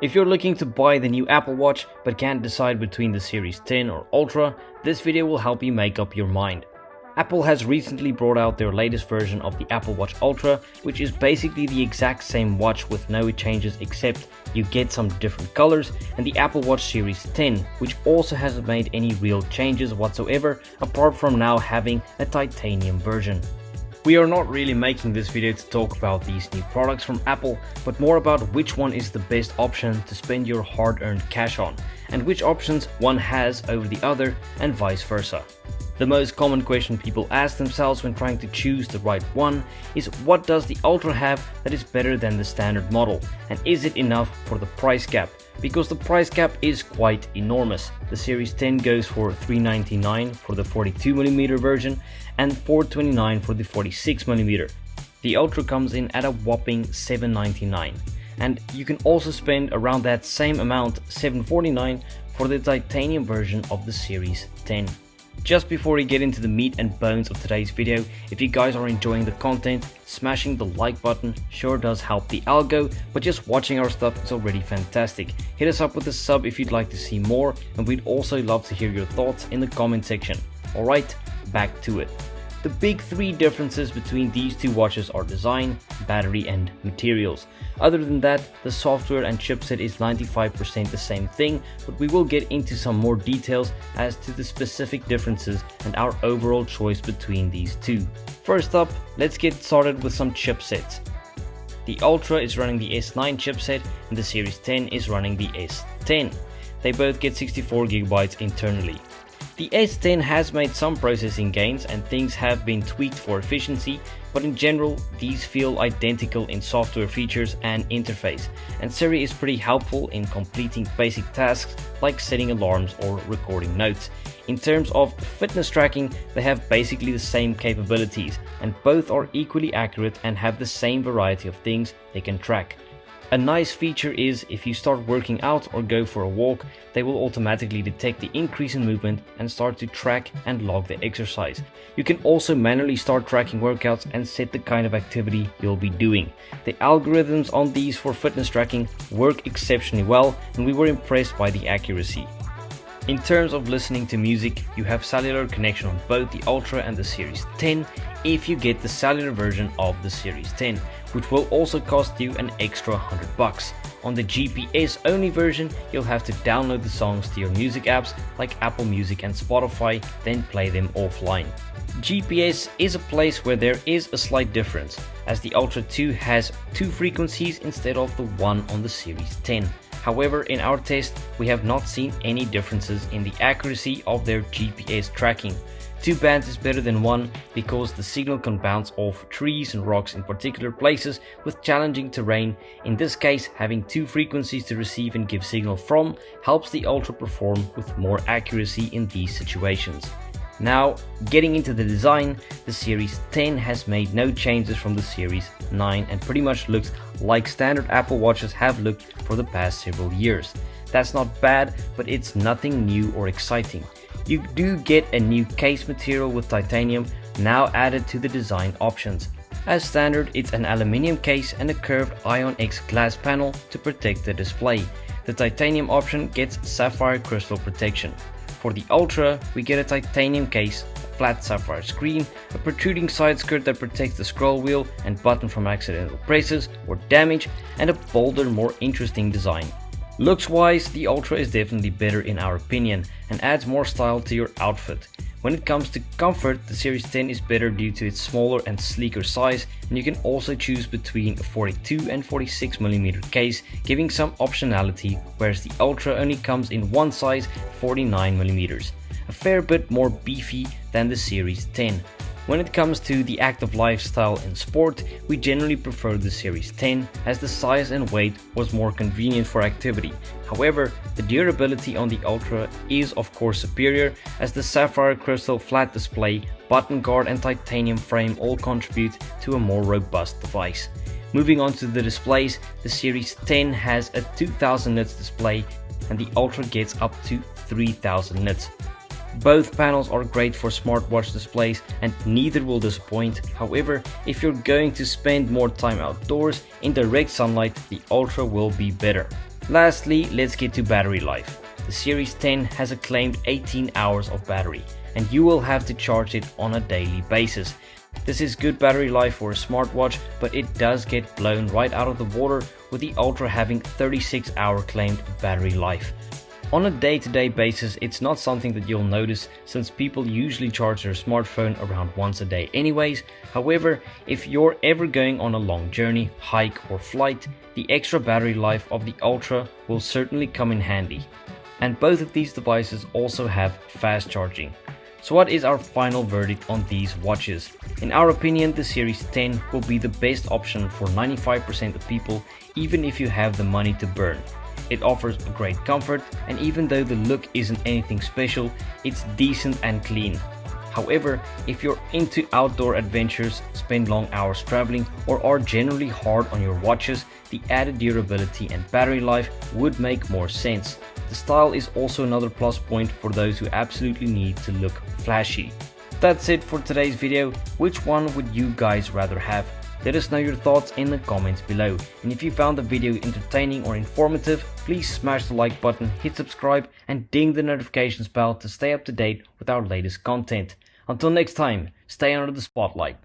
If you're looking to buy the new Apple Watch but can't decide between the Series 10 or Ultra, this video will help you make up your mind. Apple has recently brought out their latest version of the Apple Watch Ultra, which is basically the exact same watch with no changes except you get some different colors, and the Apple Watch Series 10, which also hasn't made any real changes whatsoever apart from now having a titanium version. We are not really making this video to talk about these new products from Apple, but more about which one is the best option to spend your hard-earned cash on, and which options one has over the other, and vice versa. The most common question people ask themselves when trying to choose the right one is, what does the Ultra have that is better than the standard model, and is it enough for the price gap? Because the price gap is quite enormous. The Series 10 goes for $399 for the 42mm version and $429 for the 46mm. The Ultra comes in at a whopping $799, and you can also spend around that same amount, $749, for the titanium version of the Series 10. Just before we get into the meat and bones of today's video, if you guys are enjoying the content, smashing the like button sure does help the algo, but just watching our stuff is already fantastic. Hit us up with a sub if you'd like to see more, and we'd also love to hear your thoughts in the comment section. Alright, back to it. The big three differences between these two watches are design, battery and materials. Other than that, the software and chipset is 95% the same thing, but we will get into some more details as to the specific differences and our overall choice between these two. First up, let's get started with some chipsets. The Ultra is running the S9 chipset and the Series 10 is running the S10. They both get 64GB internally. The S10 has made some processing gains and things have been tweaked for efficiency, but in general these feel identical in software features and interface, and Siri is pretty helpful in completing basic tasks like setting alarms or recording notes. In terms of fitness tracking, they have basically the same capabilities, and both are equally accurate and have the same variety of things they can track. A nice feature is if you start working out or go for a walk, they will automatically detect the increase in movement and start to track and log the exercise. You can also manually start tracking workouts and set the kind of activity you'll be doing. The algorithms on these for fitness tracking work exceptionally well, and we were impressed by the accuracy. In terms of listening to music, you have cellular connection on both the Ultra and the Series 10 if you get the cellular version of the Series 10, which will also cost you an extra $100. On the GPS only version, you'll have to download the songs to your music apps like Apple Music and Spotify, then play them offline. GPS is a place where there is a slight difference, as the Ultra 2 has 2 frequencies instead of the one on the Series 10. However, in our test, we have not seen any differences in the accuracy of their GPS tracking. 2 bands is better than 1 because the signal can bounce off trees and rocks in particular places with challenging terrain. In this case, having 2 frequencies to receive and give signal from helps the Ultra perform with more accuracy in these situations. Now, getting into the design, the Series 10 has made no changes from the Series 9 and pretty much looks like standard Apple Watches have looked for the past several years. That's not bad, but it's nothing new or exciting. You do get a new case material with titanium now added to the design options. As standard, it's an aluminium case and a curved Ion-X glass panel to protect the display. The titanium option gets sapphire crystal protection. For the Ultra, we get a titanium case, a flat sapphire screen, a protruding side skirt that protects the scroll wheel and button from accidental presses or damage, and a bolder, more interesting design. Looks wise, the Ultra is definitely better in our opinion and adds more style to your outfit. When it comes to comfort, the Series 10 is better due to its smaller and sleeker size, and you can also choose between a 42 and 46mm case, giving some optionality, whereas the Ultra only comes in one size, 49mm, a fair bit more beefy than the Series 10. When it comes to the active lifestyle and sport, we generally prefer the Series 10 as the size and weight was more convenient for activity. However, the durability on the Ultra is of course superior, as the sapphire crystal flat display, button guard and titanium frame all contribute to a more robust device. Moving on to the displays, the Series 10 has a 2000 nits display and the Ultra gets up to 3000 nits. Both panels are great for smartwatch displays and neither will disappoint. However, if you're going to spend more time outdoors in direct sunlight, the Ultra will be better. Lastly, let's get to battery life. The Series 10 has a claimed 18 hours of battery, and you will have to charge it on a daily basis. This is good battery life for a smartwatch, but it does get blown right out of the water, with the Ultra having 36-hour claimed battery life. On a day-to-day basis, it's not something that you'll notice, since people usually charge their smartphone around once a day anyways. However, if you're ever going on a long journey, hike or flight, the extra battery life of the Ultra will certainly come in handy. And both of these devices also have fast charging. So what is our final verdict on these watches? In our opinion, the Series 10 will be the best option for 95% of people, even if you have the money to burn. It offers a great comfort, and even though the look isn't anything special, it's decent and clean. However, if you're into outdoor adventures, spend long hours traveling, or are generally hard on your watches, the added durability and battery life would make more sense. The style is also another plus point for those who absolutely need to look flashy. That's it for today's video. Which one would you guys rather have? Let us know your thoughts in the comments below. And if you found the video entertaining or informative, please smash the like button, hit subscribe, and ding the notifications bell to stay up to date with our latest content. Until next time, stay under the spotlight.